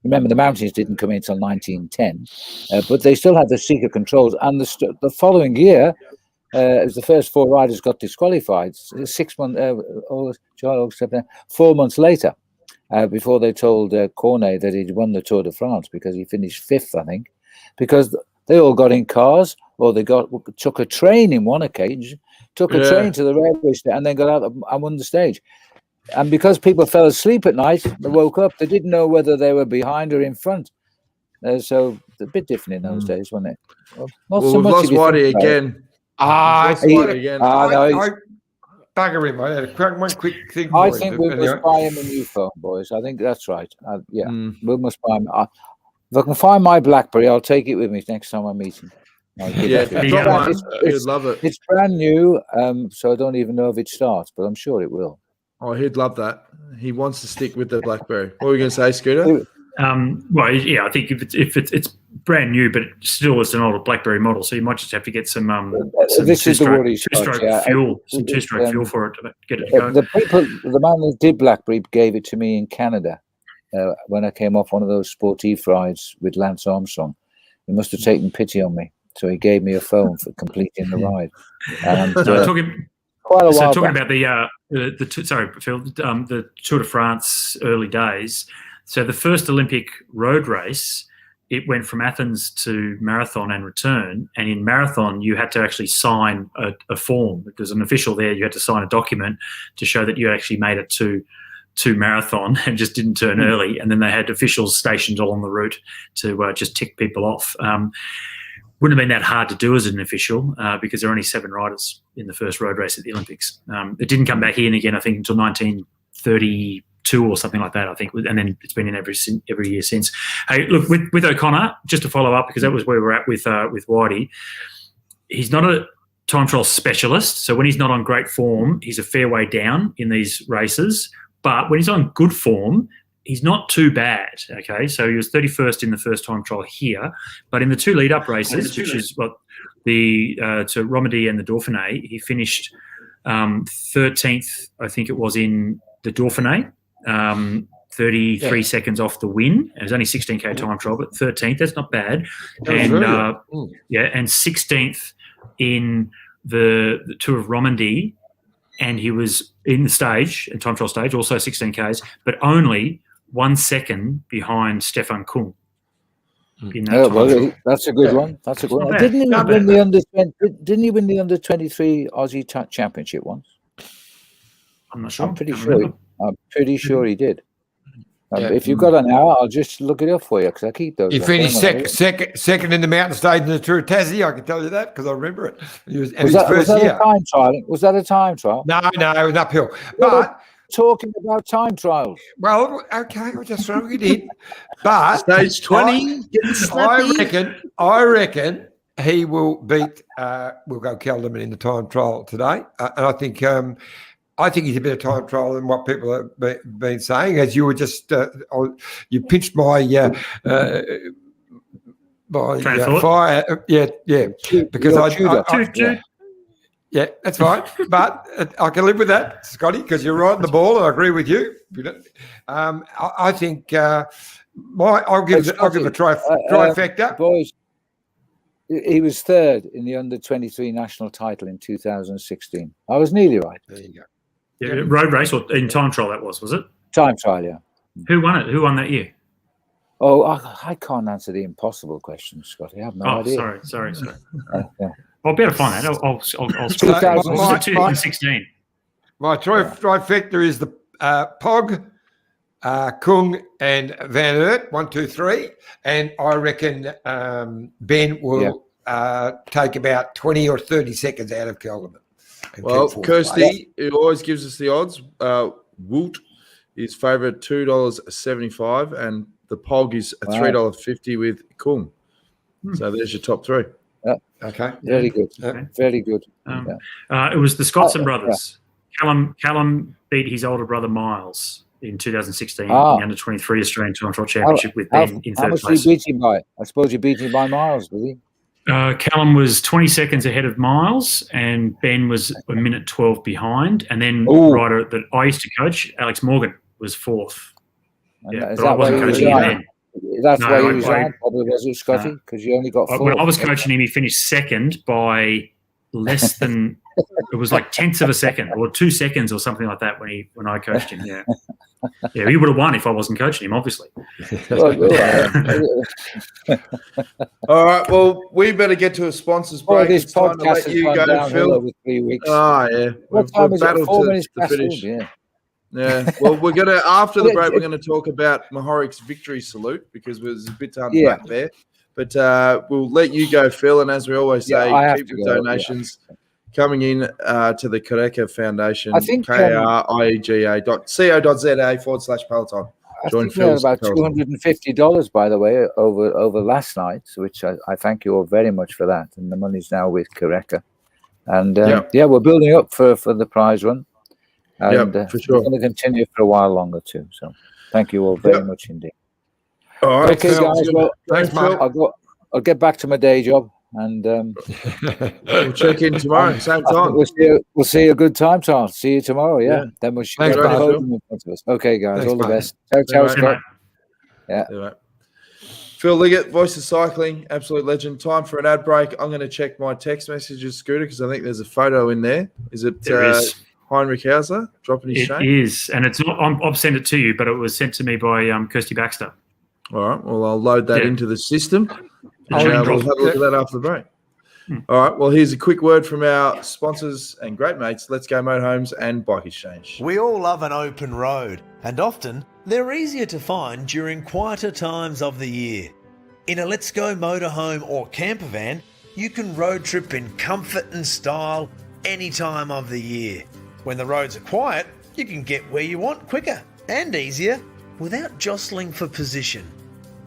Remember, the mountains didn't come in until 1910, but they still had the secret controls. And the following year, as the first four riders got disqualified, 4 months later, before they told Cornet that he'd won the Tour de France because he finished fifth, I think, because they all got in cars, or they took a train in one occasion, took a train to the railway station, and then got out and won the stage. And because people fell asleep at night, they woke up, they didn't know whether they were behind or in front. So it's a bit different in those days, wasn't it? Well, not so much. We've lost Waddy again. Bugger him. I had one quick thing. I think we must buy him a new phone, boys. I think that's right. We must buy him. If I can find my BlackBerry, I'll take it with me next time I meet him. He'd love it. It's brand new, so I don't even know if it starts, but I'm sure it will. Oh, he'd love that. He wants to stick with the BlackBerry. What were you going to say, Scooter? I think if it's brand new, but still it's an older BlackBerry model, so you might just have to get some two-stroke fuel for it to get it going. The man who did BlackBerry gave it to me in Canada when I came off one of those sportive rides with Lance Armstrong. He must have taken pity on me, so he gave me a phone for completing the ride. And, talking about the Tour de France early days. So the first Olympic road race, it went from Athens to Marathon and return. And in Marathon, you had to actually sign a form. There's an official there. You had to sign a document to show that you actually made it to Marathon and just didn't turn early. And then they had officials stationed along the route to just tick people off. Wouldn't have been that hard to do as an official because there were only 7 riders in the first road race at the Olympics. It didn't come back in again, I think, until 1930. 2 or something like that, I think, and then it's been in every year since. Hey, look, with O'Connor, just to follow up, because that was where we're at with Whitey. He's not a time trial specialist, so when he's not on great form, he's a fair way down in these races. But when he's on good form, he's not too bad. Okay, so he was 31st in the first time trial here, but in the 2 lead-up races, which is what to Romandy and the Dauphiné, he finished 13th, I think it was, in the Dauphiné. 33 seconds off the win. It was only 16K time trial, but 13th, that's not bad. And and 16th in the Tour of Romandy, and he was in the stage, in time trial stage, also 16Ks, but only 1 second behind Stefan Kung. In that that's a good one. That's a good one. Didn't he win the under 23 Aussie Championship once? I'm not sure. I'm pretty sure he did. If you've got an hour, I'll just look it up for you because I keep those. He finished second in the mountain stage in the Tour of Tassie. I can tell you that because I remember it. Was that a time trial? Was that a time trial? No, it was uphill. But talking about time trials. Well, okay, I just throwing it in. But stage 20. I reckon he will beat Wilco Kelderman in the time trial today, and I think he's a better time trial than what people have been saying. As you were just, you pinched my fire. Because yeah, that's fine. But I can live with that, Scotty, because you're right on the ball, and I agree with you. I think I'll give a trifecta. Boys, he was 3rd in the under 23 national title in 2016. I was nearly right. There you go. Yeah, road race or in time trial was it? Time trial, yeah. Who won it? Who won that year? Oh, I can't answer the impossible question, Scotty. I have no idea. Sorry. I'll be able to find that. I'll 2016. My trifecta is the Pog, Kung, and Van Aert, 1, 2, 3, and I reckon Ben will take about 20 or 30 seconds out of Kelderman. Well, Kirsty, who always gives us the odds, Woot is favourite $2.75, and the Pog is $3.50 with Kung. So there's your top 3. Okay. Very good. Very good. It was the Scotson brothers. Callum beat his older brother Miles in 2016 in the under 23 Australian Time Trial Championship with Ben in 3rd place. How much did he beat him by? I suppose he beat him by miles, did he? Callum was 20 seconds ahead of Miles, and Ben was a minute 12 behind. And then rider that I used to coach, Alex Morgan, was 4th. But I wasn't coaching him then. That's why he was on, probably, was it, Scotty? Because you only got 4. When I was coaching him, he finished 2nd by less than it was like 10ths of a second or 2 seconds or something like that when I coached him. Yeah, he would have won if I wasn't coaching him, obviously. All right, well, we better get to a sponsors break. This it's time to let you go, Phil. Over 3 weeks. Oh yeah, what time is it? 4 minutes to finish. Yeah. Well, we're gonna after the break. We're going to talk about Mohoric's victory salute because there's a bit to unpack there. But we'll let you go, Phil. And as we always say, keep the donations coming in to the Kareka Foundation. I think KRIEGA.co.za/Peloton. Join Phil. About $250, by the way, over last night, which I thank you all very much for that. And the money's now with Kareka. And we're building up for the prize run. And for sure. We're going to continue for a while longer too. So thank you all very much indeed. All right, okay, guys. Well, thanks, Mark. I'll get back to my day job, and we'll check in tomorrow, same time. We'll see a good time, Charles. See you tomorrow. Yeah. Then we'll shoot the podium in front of us. Okay, guys. Thanks, all the best. Ciao, Scott. Yeah. Phil Liggett, Voice of Cycling, absolute legend. Time for an ad break. I'm going to check my text messages, Scooter, because I think there's a photo in there. Is it? There is. Heinrich Hauser dropping his shame? It is, and it's not. I've sent it to you, but it was sent to me by Kirsty Baxter. All right. Well, I'll load that into the system. We'll have a look at that after the break. All right. Well, here's a quick word from our sponsors and great mates. Let's Go Motorhomes and Bike Exchange. We all love an open road, and often they're easier to find during quieter times of the year. In a Let's Go motorhome or camper van, you can road trip in comfort and style any time of the year. When the roads are quiet, you can get where you want quicker. and easier without jostling for position.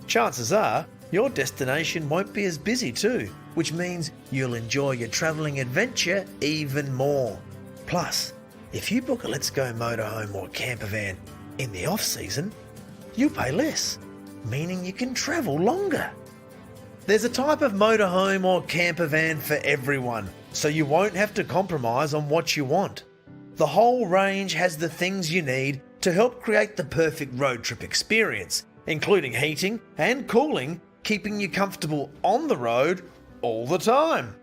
Chances are your destination won't be as busy too, which means you'll enjoy your travelling adventure even more. Plus, if you book a Let's Go motorhome or camper van in the off-season, you pay less, meaning you can travel longer. There's a type of motorhome or camper van for everyone, so you won't have to compromise on what you want. The whole range has the things you need to help create the perfect road trip experience, including heating and cooling, keeping you comfortable on the road all the time.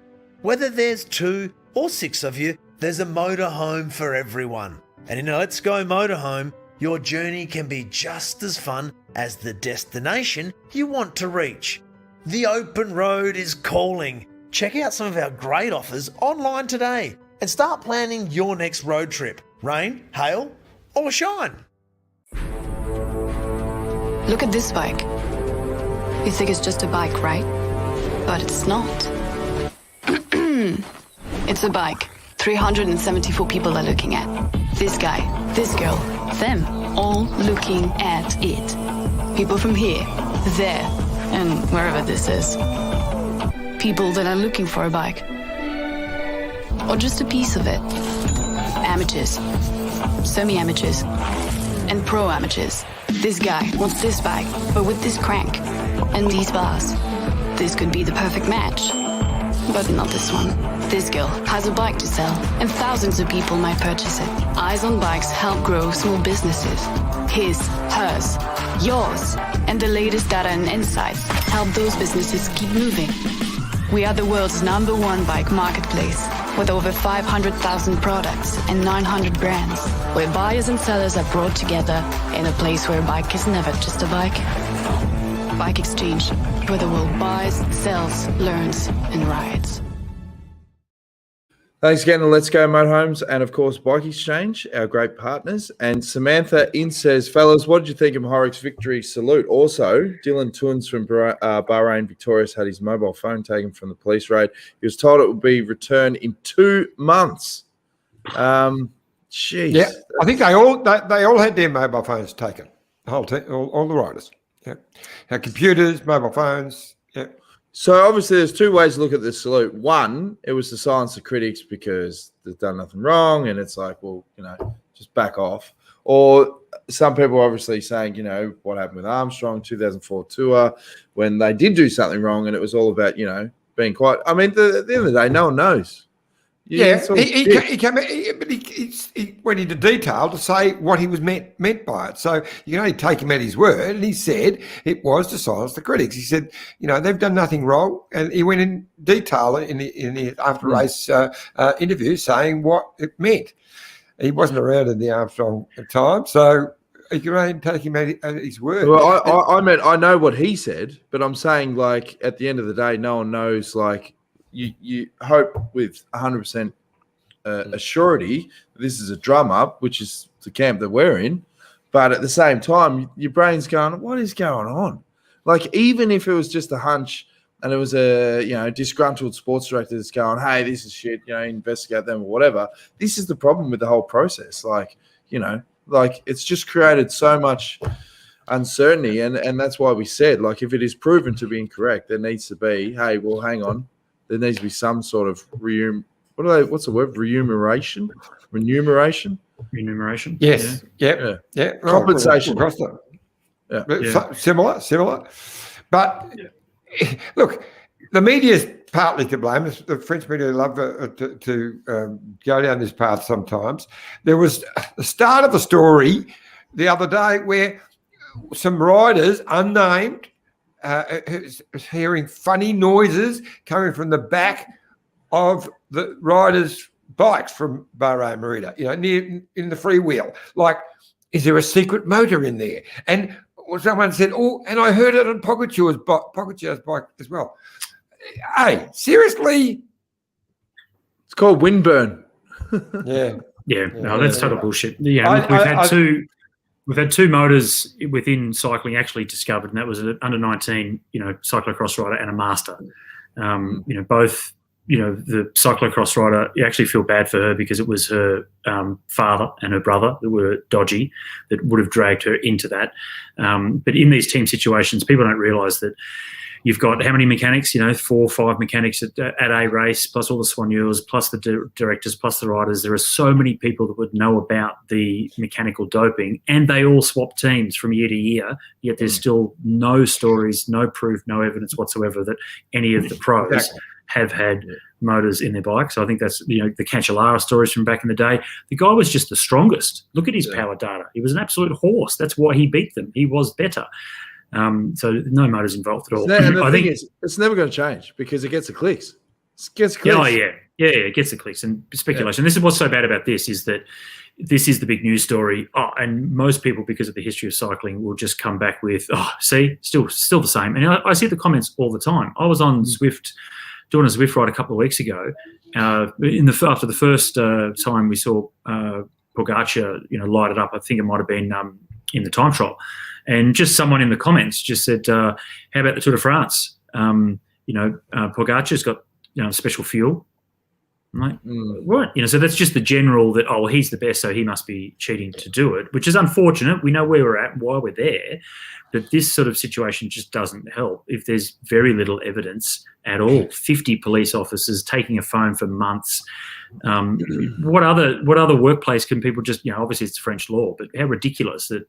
Whether there's 2 or 6 of you, there's a motorhome for everyone. And in a Let's Go motorhome, your journey can be just as fun as the destination you want to reach. The open road is calling. Check out some of our great offers online today and start planning your next road trip. Rain, hail, or shine. Look at this bike. You think it's just a bike, right? But it's not. It's a bike 374 people are looking at. This guy, this girl, them, all looking at it. People from here, there, and wherever this is. People that are looking for a bike. Or just a piece of it. Amateurs, semi-amateurs, and pro-amateurs. This guy wants this bike, but with this crank and these bars. This could be the perfect match. But not this one. This girl has a bike to sell, and thousands of people might purchase it. Eyes on Bikes help grow small businesses. His, hers, yours, and the latest data and insights help those businesses keep moving. We are the world's #1 bike marketplace, with over 500,000 products and 900 brands, where buyers and sellers are brought together in a place where a bike is never just a bike. Bike Exchange, where the world buys, sells, learns, and rides. Thanks again to Let's Go Motorhomes and, of course, Bike Exchange, our great partners. And Samantha in says, fellas, what did you think of Mohoric's victory salute? Also, Dylan Tuns from Bahrain Victorious had his mobile phone taken from the police raid. He was told it would be returned in 2 months. Jeez. Yeah, I think they all had their mobile phones taken. The whole team, all the riders. Yeah, had computers, mobile phones. Yeah. So obviously there's 2 ways to look at this salute. One, it was to silence the critics because they've done nothing wrong, and it's like, well, just back off. Or some people are obviously saying, what happened with Armstrong 2004 tour when they did do something wrong, and it was all about, being quiet. I mean, at the end of the day, no one knows. Yeah, he went into detail to say what he was meant by it. So you can only take him at his word. And he said it was to silence the critics. He said, they've done nothing wrong, and he went in detail in the after race interview saying what it meant. He wasn't around in the Armstrong time, so you can only take him at his word. Well, I know what he said, but I'm saying, like, at the end of the day, no one knows, like. You hope with 100% assurity that this is a drum up, which is the camp that we're in. But at the same time, your brain's going, what is going on? Like, even if it was just a hunch and it was a disgruntled sports director that's going, hey, this is shit, investigate them or whatever. This is the problem with the whole process. Like, it's just created so much uncertainty. And that's why we said, like, if it is proven to be incorrect, there needs to be, hey, well, hang on. There needs to be some sort of what's the word? Remuneration? Yes. Yeah. Compensation. Yeah. Similar. But look, the media's partly to blame. The French media love to go down this path sometimes. There was the start of a story the other day where some riders, unnamed, hearing funny noises coming from the back of the riders' bikes from Bahrain Merida, near in the freewheel. Like, is there a secret motor in there? And someone said, oh, and I heard it on Pogacar's bike as well. Hey, seriously? It's called windburn. Yeah. No, that's total bullshit. Yeah, We've had 2 motors within cycling actually discovered, and that was an under-19, cyclocross rider and a master. Both the cyclocross rider, you actually feel bad for her because it was her father and her brother that were dodgy, that would have dragged her into that. But in these team situations, people don't realise that you've got how many mechanics, 4 or 5 mechanics at a race, plus all the soigneurs, plus the directors, plus the riders. There are so many people that would know about the mechanical doping, and they all swap teams from year to year, yet there's still no stories, no proof, no evidence whatsoever that any of the pros have had motors in their bike. So I think that's, the Cancellara stories from back in the day. The guy was just the strongest. Look at his power data. He was an absolute horse. That's why he beat them. He was better. So no motors involved at all. I think it's never going to change because it gets the clicks. It gets the clicks. Yeah, it gets the clicks and speculation. This is what's so bad about this, is that this is the big news story. And most people, because of the history of cycling, will just come back with, see, still the same. And I see the comments all the time. I was on Zwift, doing a Zwift ride a couple of weeks ago. After the first time we saw Pogacar, light it up, I think it might have been in the time trial. And just someone in the comments just said, how about the Tour de France? Pogacar's got special fuel. I'm like, what? So that's just the general that, he's the best, so he must be cheating to do it, which is unfortunate. We know where we're at, why we're there. But this sort of situation just doesn't help if there's very little evidence at all. 50 police officers taking a phone for months. What other workplace can people just, obviously it's French law, but how ridiculous that,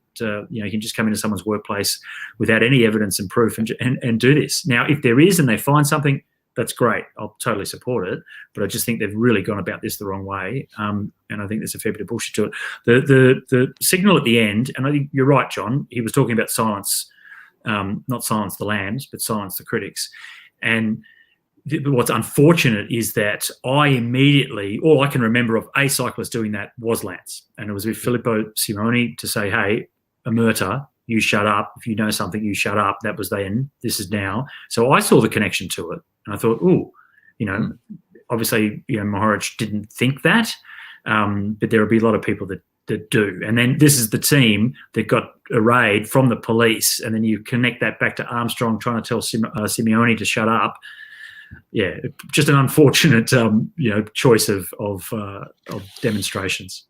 you can just come into someone's workplace without any evidence and proof and do this. Now, if there is and they find something, that's great. I'll totally support it. But I just think they've really gone about this the wrong way. And I think there's a fair bit of bullshit to it. The signal at the end, and I think you're right, John, he was talking about silence, not silence the lambs, but silence the critics. And what's unfortunate is that all I can remember of a cyclist doing that was Lance. And it was with Filippo Simoni to say, hey, Omerta, you shut up. If you know something, you shut up. That was then. This is now. So I saw the connection to it. And I thought, obviously, Mohoric didn't think that. But there will be a lot of people that do. And then this is the team that got a raid from the police. And then you connect that back to Armstrong trying to tell Simeone to shut up. Yeah, just an unfortunate, choice of demonstrations.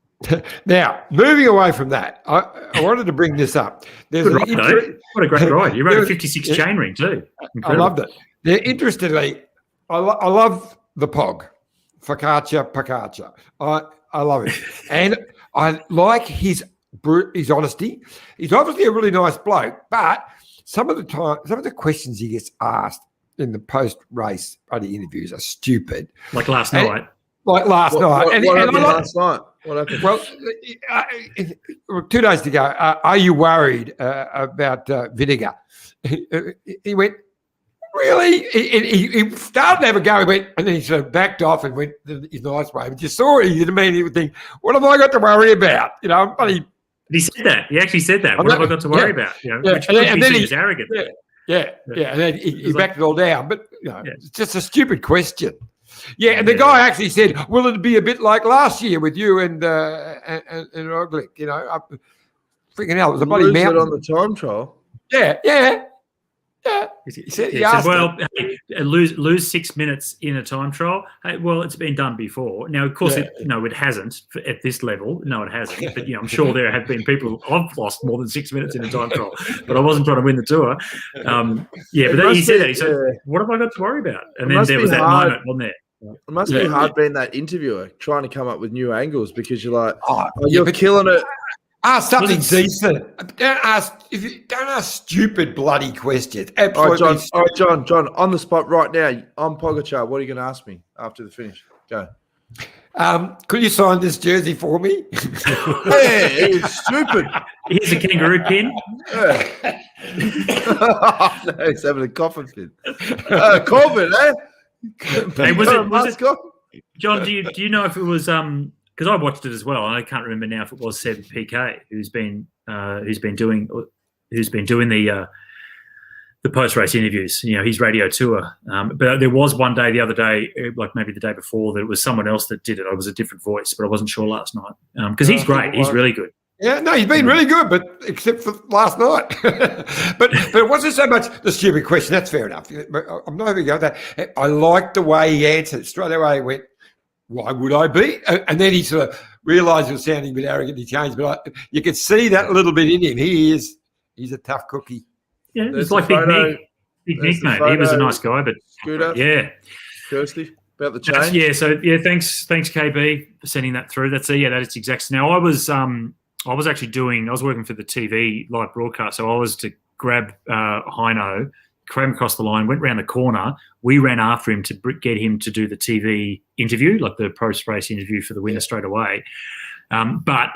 Now, moving away from that, I wanted to bring this up. What a great ride. You rode a 56 chainring too. Incredible. I loved it. Interestingly, I love the Pog, Pogacar. I love it. And I like his honesty. He's obviously a really nice bloke, but some of the questions he gets asked in the post-race interviews are stupid. Like last night. What happened last night? What happened? Well, 2 days ago, are you worried about vinegar? He went, really? He started to have a go, and then he sort of backed off and went his nice way. But you saw it, he didn't mean anything. What have I got to worry about? I'm funny. He said that. He actually said that. What have I got to worry about? Which could be seen as arrogant. Yeah. And then he backed it all down. But it's just a stupid question. Yeah, and the guy actually said, "Will it be a bit like last year with you and Roglic?" Freaking hell, it was a bloody mountain on the time trial. Yeah. He said, well, hey, lose 6 minutes in a time trial. Hey, well, it's been done before. Now, of course, it hasn't at this level. No, it hasn't. But I'm sure there have been people who've lost more than 6 minutes in a time trial. But I wasn't trying to win the Tour. But then he said that. He said, "What have I got to worry about?" And then there was that moment, wasn't there? It must be hard being that interviewer, trying to come up with new angles because you're like, you're killing it. Ask something decent. Don't ask stupid bloody questions. Absolutely. All right, John, on the spot right now. I'm Pogacar. What are you going to ask me after the finish? Go. Could you sign this jersey for me? It's stupid. Here's a kangaroo pin. No, he's having a coffin pin. Corbin, eh? Hey, was it John? Do you know if it was because I watched it as well, and I can't remember now if it was Seb PK who's been doing the post race interviews. His radio tour. But there was one day the other day, like maybe the day before, that it was someone else that did it. I was a different voice, but I wasn't sure last night because he's great. He's really good. Yeah, no, he's been really good, but except for last night. but it wasn't so much the stupid question. That's fair enough. I'm not having to go with that. I liked the way he answered. Straight away he went, why would I be? And then he sort of realised he was sounding a bit arrogant. He changed, but you could see that a little bit in him. He's a tough cookie. Yeah, it's like Big Nick. Big Nick, mate. He was a nice guy, but Scooter. yeah. Kirsty, about the change. Thanks KB for sending that through. That is exact. Now I was working for the TV live broadcast, so I was to grab Heino, cram across the line, went round the corner. We ran after him to get him to do the TV interview, like the post-race interview for the winner straight away. But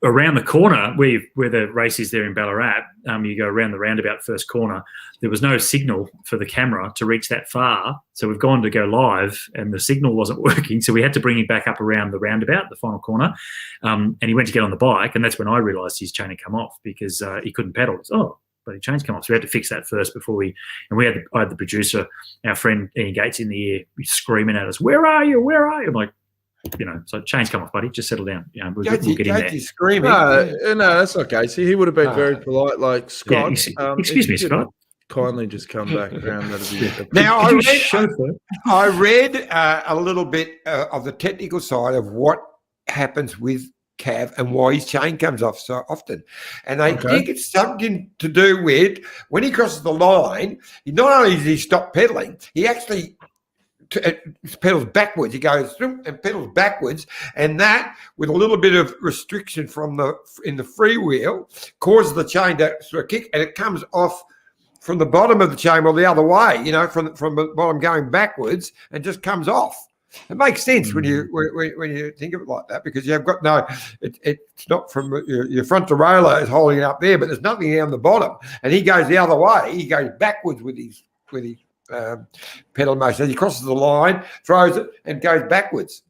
around the corner, where the race is there in Ballarat, you go around the roundabout first corner, there was no signal for the camera to reach that far. So we've gone to go live and the signal wasn't working. So we had to bring him back up around the roundabout, the final corner. And he went to get on the bike. And that's when I realised his chain had come off because he couldn't pedal. But his chain's come off. So we had to fix that first before I had the producer, our friend Ian Gates, in the ear screaming at us, where are you? Where are you? I'm like, so chain's come off, buddy. Just settle down. We'll get in there. Screaming. No, that's not Casey. He would have been very polite, like Scott. Excuse me, Scott. Kindly just come back around. Now, I read a little bit of the technical side of what happens with Cav and why his chain comes off so often. And I think it's something to do with when he crosses the line, not only does he stop pedaling, he actually pedals backwards. He goes and pedals backwards, and that, with a little bit of restriction in the freewheel, causes the chain to sort of kick, and it comes off from the bottom of the chain or the other way, from the bottom going backwards, and just comes off. It makes sense when you think of it like that, because you've got it's not from your front derailleur is holding it up there, but there's nothing down the bottom, and he goes the other way. He goes backwards with his pedal motion. As he crosses the line, throws it, and goes backwards.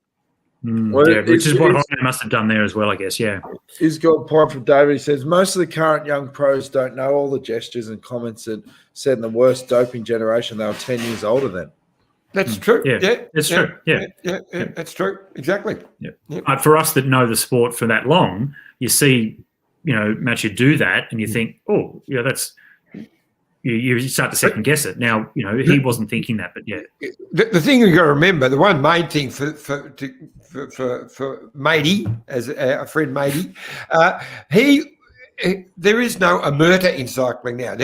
Which is what Heino must have done there as well, I guess. Yeah. He's got a point from David. He says most of the current young pros don't know all the gestures and comments that said in the worst doping generation they were 10 years older than. That's true. Yeah, it's true. Yeah, that's true. Exactly. Yeah. But for us that know the sport for that long, you see, Matthew do that, and you think, that's. You start to second guess it. Now, he wasn't thinking that, but yeah. The thing you got to remember, the one main thing for Matey, as a friend Matey, there is no omerta in cycling now.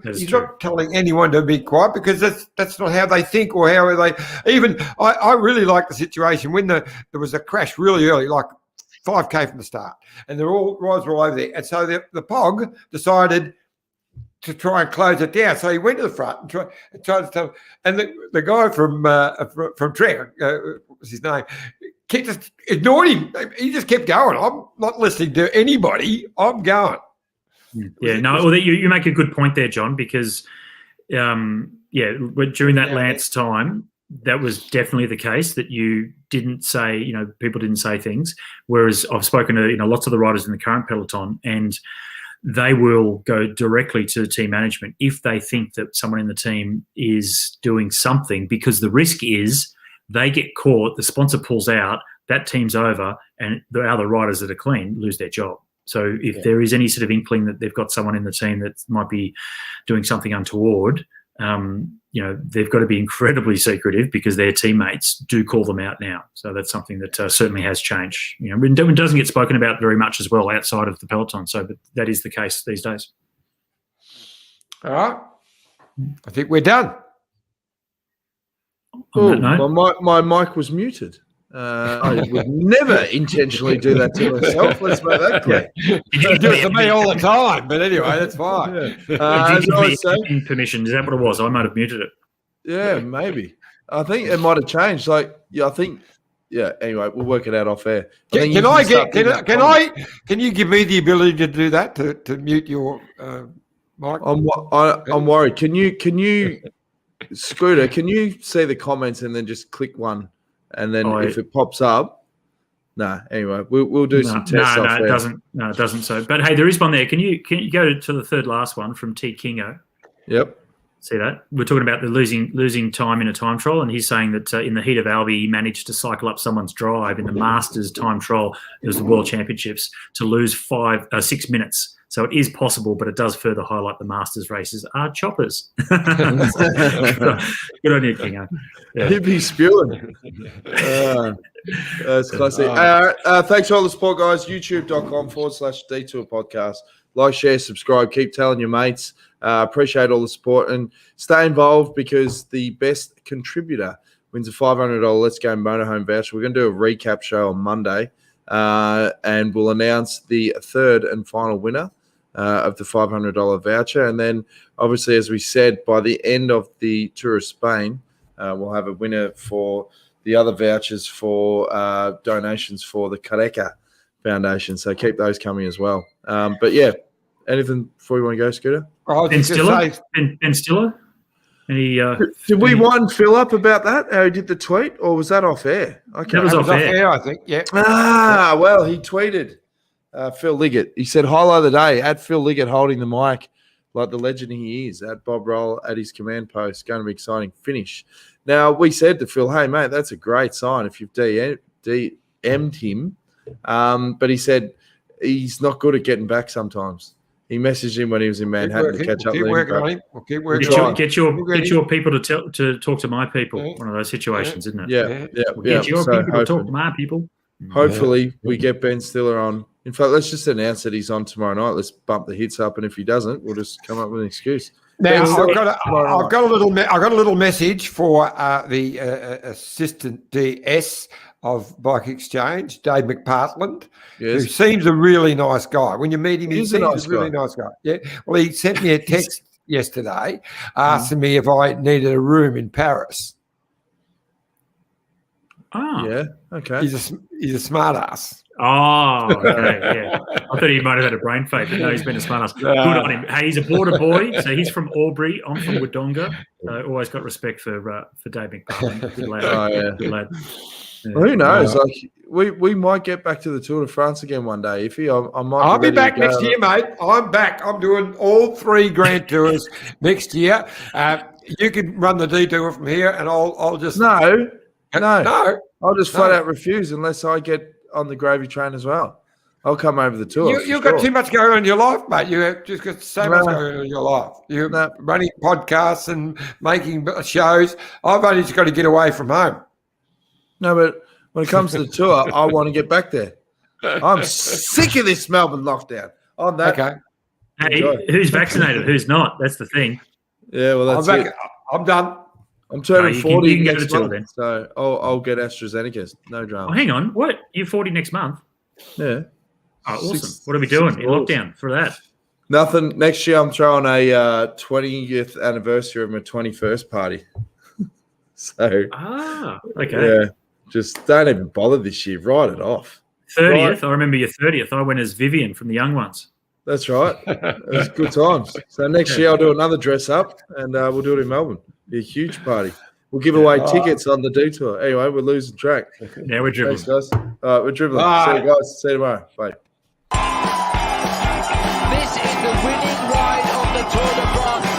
He's not telling anyone to be quiet, because that's not how they think, or how they even. I really like the situation when there was a crash really early, like 5K from the start, and rides were all over there, and so the POG decided to try and close it down. So he went to the front and tried to tell, and the guy from Trek, what's his name, just ignored him. He just kept going. I'm not listening to anybody. I'm going. Yeah, no, well, you make a good point there, John, because, during that Lance time, that was definitely the case, that you didn't say, people didn't say things, whereas I've spoken to, lots of the riders in the current peloton, and they will go directly to the team management if they think that someone in the team is doing something, because the risk is they get caught, the sponsor pulls out, that team's over, and the other riders that are clean lose their job. So if there is any sort of inkling that they've got someone in the team that might be doing something untoward, they've got to be incredibly secretive, because their teammates do call them out now. So that's something that certainly has changed. It doesn't get spoken about very much as well outside of the peloton. So, but that is the case these days. All right, I think we're done. My mic was muted. I would never intentionally do that to myself. Let's make that clear. You do it to me all the time, but anyway, that's fine. Did you give me permission? Is that what it was? I might have muted it. Yeah, maybe. I think it might have changed. Anyway, we'll work it out off air. Can you give me the ability to do that, to mute your mic? I'm worried. Can you, Scooter? Can you see the comments and then just click one? And then if it pops up, anyway, we'll do some tests. It doesn't. No, it doesn't. So, but hey, there is one there. Can you go to the third last one from T Kingo? Yep. See that? We're talking about the losing time in a time trial, and he's saying that in the heat of Albi, he managed to cycle up someone's drive in the Masters time trial. It was the World Championships to lose 6 minutes. So it is possible, but it does further highlight the Masters races are choppers. Good on you, Kingo. Yeah. He'd be spewing. That's classic. Thanks for all the support, guys. YouTube.com/Detour Podcast. Like, share, subscribe. Keep telling your mates. Appreciate all the support and stay involved because the best contributor wins a $500 Let's Go Motorhome voucher. We're going to do a recap show on Monday and we'll announce the third and final winner of the $500 voucher. And then, obviously, as we said, by the end of the Tour of Spain, we'll have a winner for the other vouchers for donations for the Careca Foundation. So keep those coming as well. But yeah, anything before you want to go, Scooter? Ben Stiller? Ben Stiller? Did we wind Phil up about that? How he did the tweet, or was that off air? Okay. That was off air, I think. Yeah. Well, he tweeted Phil Liggett. He said, highlight of the day, at Phil Liggett holding the mic like the legend he is, at Bob Roll at his command post. Going to be exciting finish. Now, we said to Phil, hey, mate, that's a great sign if you've DM'd him. But he said he's not good at getting back sometimes. He messaged him when he was in Manhattan to catch up. Keep working on him. We'll keep working on him. Get your people to talk to my people. Yeah. One of those situations, isn't it? Yeah. Get your people to talk to my people. Hopefully, we get Ben Stiller on. In fact, let's just announce that he's on tomorrow night. Let's bump the hits up, and if he doesn't, we'll just come up with an excuse. Now, I've got a little message for the assistant DS of Bike Exchange, Dave McPartland, who seems a really nice guy. When you meet him, he seems a really nice guy. Yeah. Well, he sent me a text yesterday asking me if I needed a room in Paris. Oh. Yeah. Okay. He's a smart ass. Oh, okay, yeah. I thought he might have had a brain fade, but no, he's been a smart ass. Good on him. Hey, he's a border boy, so he's from Albury. I'm from Wodonga. So always got respect for Dave McParland. Good lad. Oh, yeah. Good lad. Yeah. Well, who knows? We might get back to the Tour de France again one day. I'll be back next year, mate. I'm back. I'm doing all 3 Grand Tours next year. You can run the detour from here, and I'll just no. I'll just flat out refuse unless I get on the gravy train as well. I'll come over the tour. You've got too much going on in your life, mate. You have just got so much going on in your life. You're running podcasts and making shows. I've only just got to get away from home. No, but when it comes to the tour, I want to get back there. I'm sick of this Melbourne lockdown. On that. Okay. Hey, who's vaccinated? Who's not? That's the thing. Yeah, well, that's it. I'm done. I'm turning 40 next month, then. So I'll get AstraZeneca. No drama. Oh, hang on. What? You're 40 next month? Yeah. Oh, awesome. What are we doing in lockdown for that? Nothing. Next year, I'm throwing a 20th anniversary of my 21st party. So. Okay. Yeah. Just don't even bother this year. Write it off. 30th. I remember your 30th. I went as Vivian from the Young Ones. That's right. It was good times. So next year, I'll do another dress up, and we'll do it in Melbourne. Be a huge party. We'll give away tickets on the detour. Anyway, we're losing track. Now we're dribbling. Thanks, guys. All right, we're dribbling. See you guys. See you tomorrow. Bye. This is the winning ride of the Tour de France.